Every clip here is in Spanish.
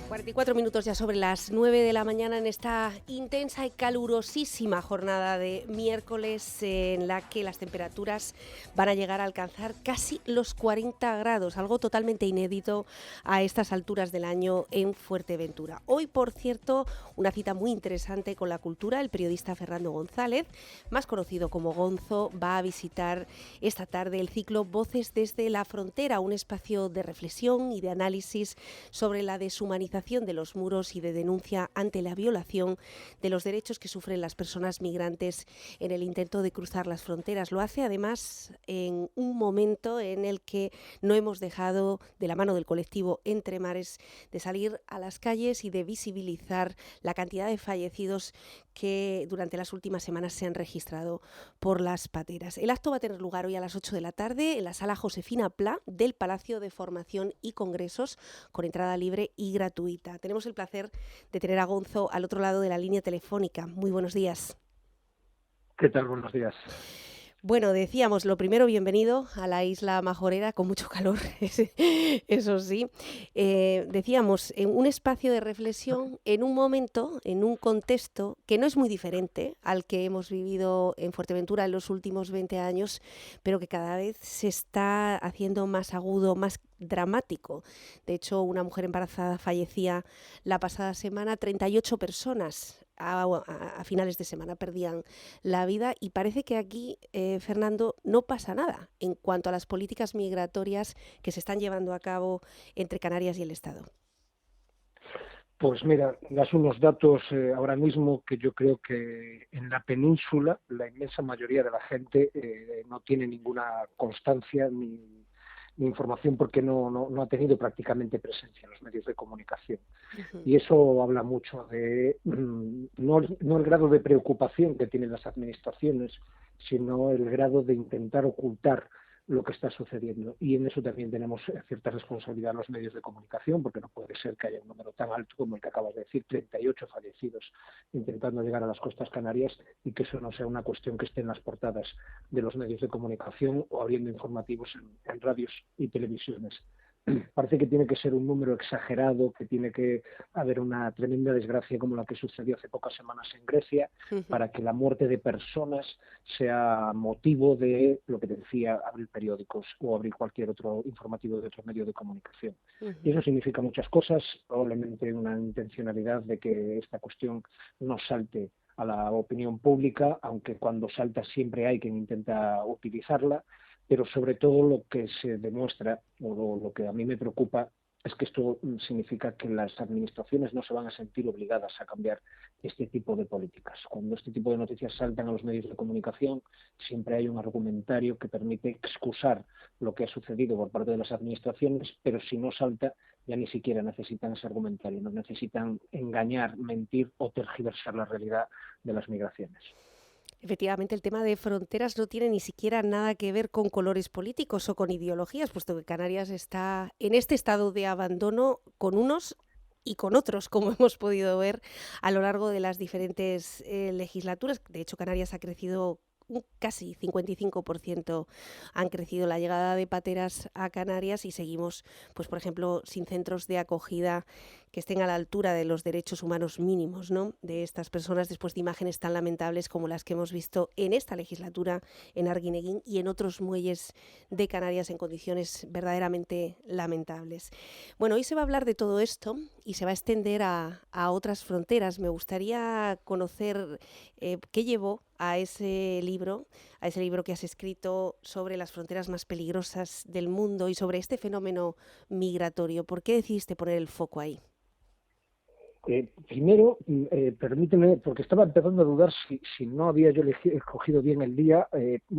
44 minutos ya sobre las 9 de la mañana en esta intensa y calurosísima jornada de miércoles en la que las temperaturas van a llegar a alcanzar casi los 40 grados, algo totalmente inédito a estas alturas del año en Fuerteventura. Hoy, por cierto, una cita muy interesante con la cultura. El periodista Fernando González, más conocido como Gonzo, va a visitar esta tarde el ciclo Voces desde la Frontera, un espacio de reflexión y de análisis sobre la deshumanización de los muros y de denuncia ante la violación de los derechos que sufren las personas migrantes en el intento de cruzar las fronteras. Lo hace además en un momento en el que no hemos dejado, de la mano del colectivo Entre Mares, de salir a las calles y de visibilizar la cantidad de fallecidos que durante las últimas semanas se han registrado por las pateras. El acto va a tener lugar hoy a las 8 de la tarde en la sala Josefina Pla del Palacio de Formación y Congresos, con entrada libre y gratuita. Tenemos el placer de tener a Gonzo al otro lado de la línea telefónica. Muy buenos días. ¿Qué tal? Buenos días. Bueno, decíamos, lo primero, bienvenido a la isla Majorera, con mucho calor, eso sí. Decíamos, en un espacio de reflexión, en un momento, en un contexto que no es muy diferente al que hemos vivido en Fuerteventura en los últimos 20 años, pero que cada vez se está haciendo más agudo, más dramático. De hecho, una mujer embarazada fallecía la pasada semana, 38 personas a finales de semana perdían la vida, y parece que aquí, Fernando, no pasa nada en cuanto a las políticas migratorias que se están llevando a cabo entre Canarias y el Estado. Pues mira, das unos datos ahora mismo que yo creo que en la península la inmensa mayoría de la gente no tiene ninguna constancia ni información porque no ha tenido prácticamente presencia en los medios de comunicación. Y eso habla mucho de no el grado de preocupación que tienen las administraciones, sino el grado de intentar ocultar lo que está sucediendo. Y en eso también tenemos cierta responsabilidad los medios de comunicación, porque no puede ser que haya un número tan alto como el que acabas de decir, 38 fallecidos intentando llegar a las costas canarias, y que eso no sea una cuestión que esté en las portadas de los medios de comunicación o abriendo informativos en radios y televisiones. Parece que tiene que ser un número exagerado, que tiene que haber una tremenda desgracia como la que sucedió hace pocas semanas en Grecia, para que la muerte de personas sea motivo de lo que te decía, abrir periódicos o abrir cualquier otro informativo de otro medio de comunicación. Y eso significa muchas cosas, probablemente una intencionalidad de que esta cuestión no salte a la opinión pública, aunque cuando salta siempre hay quien intenta utilizarla, pero sobre todo lo que se demuestra, o lo que a mí me preocupa, es que esto significa que las administraciones no se van a sentir obligadas a cambiar este tipo de políticas. Cuando este tipo de noticias saltan a los medios de comunicación, siempre hay un argumentario que permite excusar lo que ha sucedido por parte de las administraciones, pero si no salta, ya ni siquiera necesitan ese argumentario, no necesitan engañar, mentir o tergiversar la realidad de las migraciones. Efectivamente, el tema de fronteras no tiene ni siquiera nada que ver con colores políticos o con ideologías, puesto que Canarias está en este estado de abandono con unos y con otros, como hemos podido ver a lo largo de las diferentes legislaturas. De hecho, Canarias ha crecido un casi 55%, han crecido la llegada de pateras a Canarias, y seguimos, pues por ejemplo, sin centros de acogida que estén a la altura de los derechos humanos mínimos, ¿no?, de estas personas, después de imágenes tan lamentables como las que hemos visto en esta legislatura en Arguineguín y en otros muelles de Canarias en condiciones verdaderamente lamentables. Bueno, hoy se va a hablar de todo esto y se va a extender a otras fronteras. Me gustaría conocer qué llevó a ese libro que has escrito sobre las fronteras más peligrosas del mundo y sobre este fenómeno migratorio. ¿Por qué decidiste poner el foco ahí? Primero, permíteme, porque estaba empezando a dudar si no había yo escogido bien el día.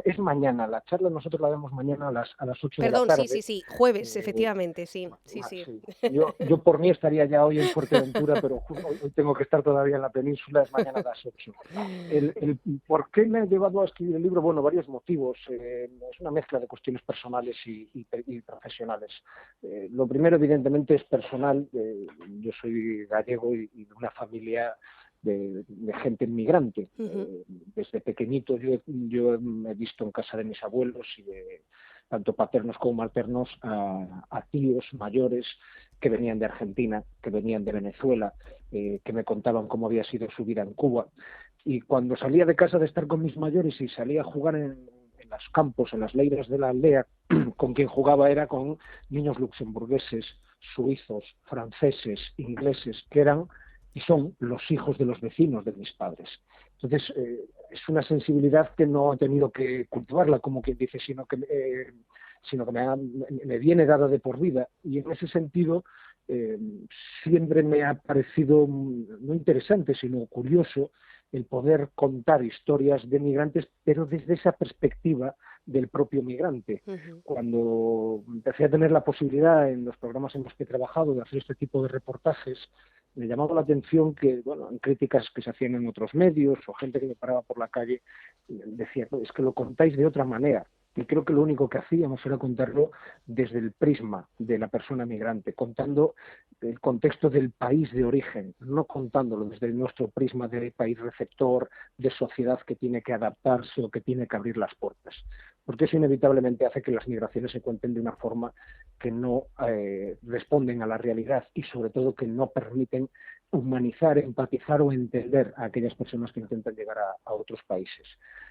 Es mañana, la charla nosotros la vemos mañana a las 8 de la Perdón, tarde. sí, jueves, efectivamente, sí. Sí. Yo por mí estaría ya hoy en Fuerteventura, pero hoy tengo que estar todavía en la península, es mañana a las 8. ¿Por qué me ha llevado a escribir el libro? Bueno, varios motivos. Es una mezcla de cuestiones personales y profesionales. Lo primero, evidentemente, es personal. Yo soy gallego y de una familia de gente inmigrante. Desde pequeñito yo me he visto en casa de mis abuelos tanto paternos como maternos, a tíos mayores que venían de Argentina, que venían de Venezuela, que me contaban cómo había sido su vida en Cuba. Y cuando salía de casa de estar con mis mayores y salía a jugar en los campos, en las leiras de la aldea, con quien jugaba era con niños luxemburgueses, suizos, franceses, ingleses, que eran y son los hijos de los vecinos de mis padres. Entonces, es una sensibilidad que no he tenido que cultivarla, como quien dice, sino que me viene dada de por vida. Y en ese sentido, siempre me ha parecido no interesante, sino curioso el poder contar historias de migrantes, pero desde esa perspectiva del propio migrante. Ujú. Cuando empecé a tener la posibilidad en los programas en los que he trabajado de hacer este tipo de reportajes, me llamaba la atención que, bueno, en críticas que se hacían en otros medios o gente que me paraba por la calle decía, no, es que lo contáis de otra manera. Y creo que lo único que hacíamos era contarlo desde el prisma de la persona migrante, contando el contexto del país de origen, no contándolo desde nuestro prisma de país receptor, de sociedad que tiene que adaptarse o que tiene que abrir las puertas. Porque eso inevitablemente hace que las migraciones se cuenten de una forma que no responden a la realidad y sobre todo que no permiten humanizar, empatizar o entender a aquellas personas que intentan llegar a otros países.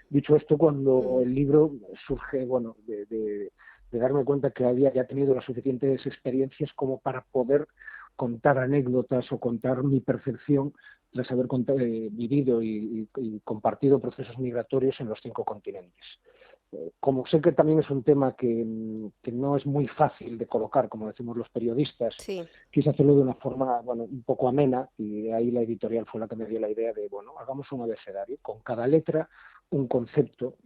Dicho esto, cuando el libro surge, bueno, de darme cuenta que había ya tenido las suficientes experiencias como para poder contar anécdotas o contar mi percepción tras haber vivido y compartido procesos migratorios en los 5 continentes. Como sé que también es un tema que no es muy fácil de colocar, como decimos los periodistas, Sí. quise hacerlo de una forma, bueno, un poco amena, y ahí la editorial fue la que me dio la idea de, bueno, hagamos un abecedario, con cada letra un concepto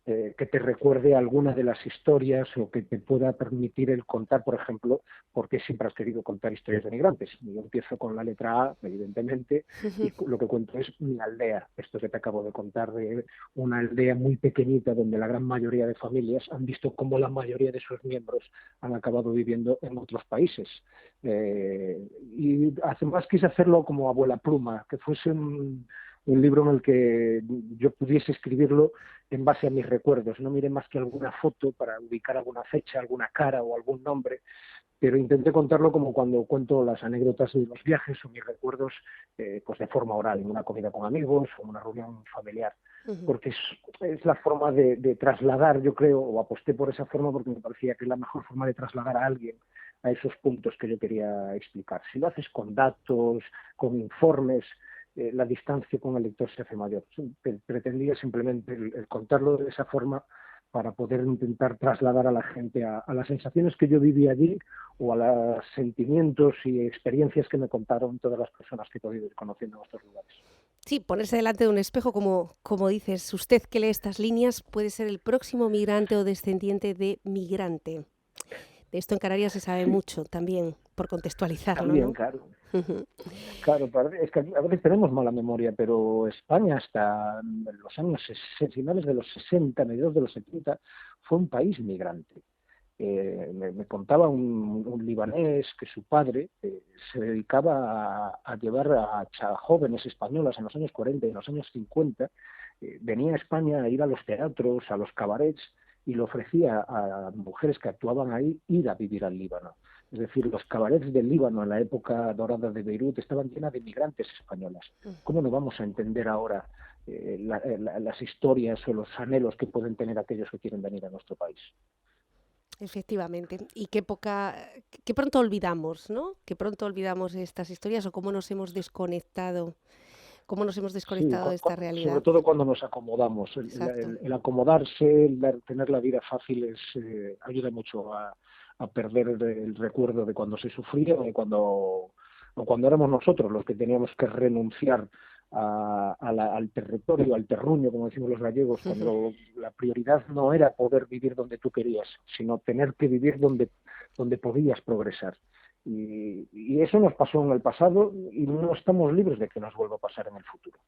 que te recuerde alguna de las historias o que te pueda permitir el contar, por ejemplo, por qué siempre has querido contar historias de migrantes. Yo empiezo con la letra A, evidentemente, y lo que cuento es mi aldea, esto que te acabo de contar de una aldea muy pequeñita donde la gran mayoría de familias han visto cómo la mayoría de sus miembros han acabado viviendo en otros países. Y además quise hacerlo como abuela pluma, que fuese un libro en el que yo pudiese escribirlo en base a mis recuerdos. No miré más que alguna foto para ubicar alguna fecha, alguna cara o algún nombre, pero intenté contarlo como cuando cuento las anécdotas de los viajes o mis recuerdos pues de forma oral, en una comida con amigos o en una reunión familiar. Porque es la forma de trasladar, yo creo, o aposté por esa forma porque me parecía que es la mejor forma de trasladar a alguien a esos puntos que yo quería explicar. Si lo haces con datos, con informes, la distancia con el lector se hace mayor. Pretendía simplemente el contarlo de esa forma para poder intentar trasladar a la gente a las sensaciones que yo viví allí o a los sentimientos y experiencias que me contaron todas las personas que he podido ir conociendo en estos lugares. Sí, ponerse delante de un espejo, como dices, usted que lee estas líneas puede ser el próximo migrante o descendiente de migrante. De esto en Canarias se sabe Sí, mucho también, por contextualizarlo, también, ¿no? claro. Claro, es que a veces tenemos mala memoria, pero España hasta los años finales de los 60, mediados de los 70, fue un país migrante. Me contaba un libanés que su padre se dedicaba a llevar a jóvenes españolas en los años 40 y en los años 50, venía a España a ir a los teatros, a los cabarets, y le ofrecía a mujeres que actuaban ahí ir a vivir al Líbano. Es decir, los cabarets del Líbano en la época dorada de Beirut estaban llenas de migrantes españolas. ¿Cómo no vamos a entender ahora las historias o los anhelos que pueden tener aquellos que quieren venir a nuestro país? Efectivamente. Y qué pronto olvidamos, ¿no? Qué pronto olvidamos estas historias o cómo nos hemos Sí, desconectado de esta sobre realidad. todo cuando nos acomodamos. Exacto. El acomodarse, tener la vida fácil ayuda mucho a perder el recuerdo de cuando se sufría o cuando éramos nosotros los que teníamos que renunciar al territorio, al terruño, como decimos los gallegos, cuando la prioridad no era poder vivir donde tú querías, sino tener que vivir donde podías progresar. Y eso nos pasó en el pasado y no estamos libres de que nos vuelva a pasar en el futuro.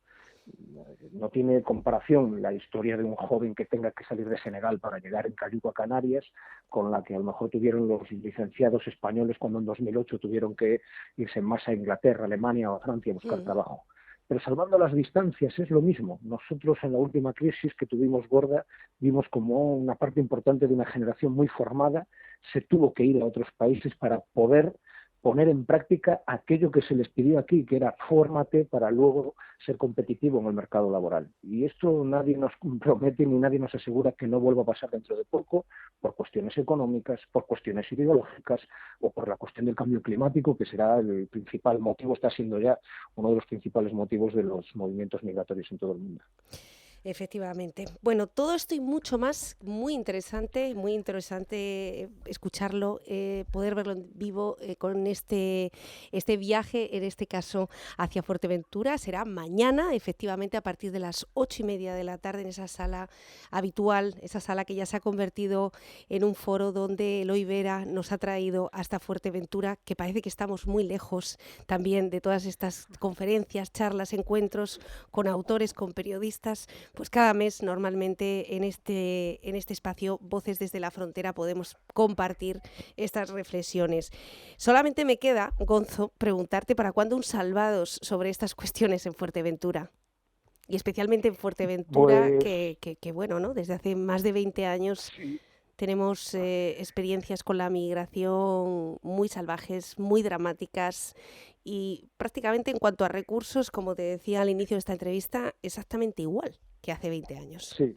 No tiene comparación la historia de un joven que tenga que salir de Senegal para llegar en Cayuco a Canarias con la que a lo mejor tuvieron los licenciados españoles cuando en 2008 tuvieron que irse más a Inglaterra, Alemania o a Francia a buscar trabajo. pero salvando las distancias es lo mismo. Nosotros en la última crisis que tuvimos gorda vimos como una parte importante de una generación muy formada se tuvo que ir a otros países para poder poner en práctica aquello que se les pidió aquí, que era fórmate para luego ser competitivo en el mercado laboral. Y esto nadie nos promete ni nadie nos asegura que no vuelva a pasar dentro de poco, por cuestiones económicas, por cuestiones ideológicas o por la cuestión del cambio climático, que será el principal motivo, está siendo ya uno de los principales motivos de los movimientos migratorios en todo el mundo. Efectivamente. Bueno, todo esto y mucho más, muy interesante escucharlo, poder verlo en vivo con este viaje, en este caso hacia Fuerteventura. Será mañana, efectivamente, a partir de las 8:30 de la tarde en esa sala habitual, esa sala que ya se ha convertido en un foro donde Eloy Vera nos ha traído hasta Fuerteventura, que parece que estamos muy lejos también de todas estas conferencias, charlas, encuentros con autores, con periodistas. Pues cada mes normalmente en este espacio Voces desde la Frontera podemos compartir estas reflexiones. Solamente me queda, Gonzo, preguntarte para cuándo un Salvados sobre estas cuestiones en Fuerteventura. Y especialmente en Fuerteventura, Pues que bueno, ¿no? Desde hace más de 20 años sí. tenemos experiencias con la migración muy salvajes, muy dramáticas y prácticamente en cuanto a recursos, como te decía al inicio de esta entrevista, exactamente igual que hace 20 años. Sí,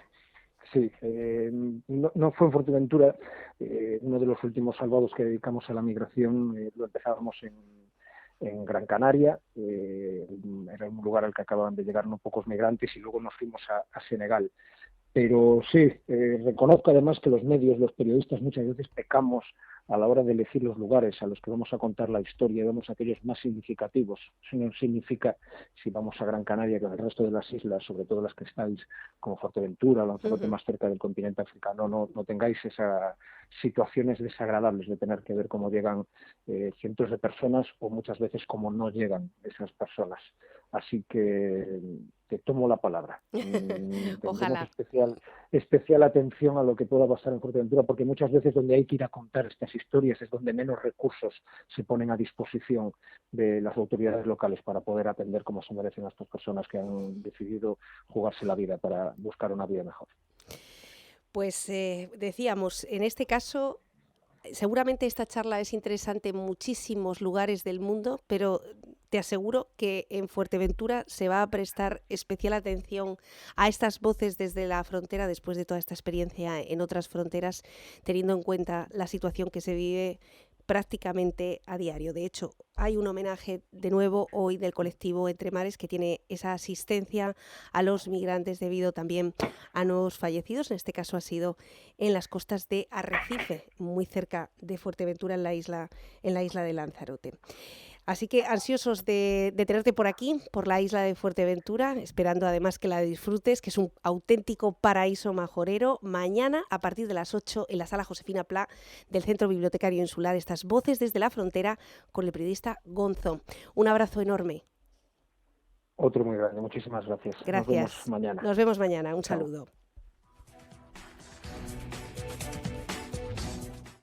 sí. No fue en Fuerteventura. Uno de los últimos salvados que dedicamos a la migración lo empezábamos en Gran Canaria. Era un lugar al que acababan de llegar unos pocos migrantes y luego nos fuimos a Senegal. Pero sí, reconozco además que los medios, los periodistas, muchas veces pecamos a la hora de elegir los lugares a los que vamos a contar la historia y vemos aquellos más significativos. Eso no significa, si vamos a Gran Canaria, que en el resto de las islas, sobre todo las que estáis como Fuerteventura, Lanzarote, más cerca del continente africano, no tengáis esas situaciones desagradables de tener que ver cómo llegan cientos de personas o muchas veces cómo no llegan esas personas. Así que te tomo la palabra. Ojalá. Tendremos especial atención a lo que pueda pasar en Fuerteventura, porque muchas veces donde hay que ir a contar estas historias es donde menos recursos se ponen a disposición de las autoridades locales para poder atender como se merecen a estas personas que han decidido jugarse la vida para buscar una vida mejor. Pues decíamos, en este caso, seguramente esta charla es interesante en muchísimos lugares del mundo, pero te aseguro que en Fuerteventura se va a prestar especial atención a estas voces desde la frontera después de toda esta experiencia en otras fronteras, teniendo en cuenta la situación que se vive prácticamente a diario. De hecho, hay un homenaje de nuevo hoy del colectivo Entre Mares que tiene esa asistencia a los migrantes debido también a los fallecidos. En este caso ha sido en las costas de Arrecife, muy cerca de Fuerteventura, en la isla de Lanzarote. Así que ansiosos de tenerte por aquí, por la isla de Fuerteventura, esperando además que la disfrutes, que es un auténtico paraíso majorero. Mañana, a partir de las 8, en la sala Josefina Pla del Centro Bibliotecario Insular, estas voces desde la frontera con el periodista Gonzo. Un abrazo enorme. Otro muy grande. Muchísimas gracias. Gracias. Nos vemos mañana. Nos vemos mañana. Un Chao. saludo.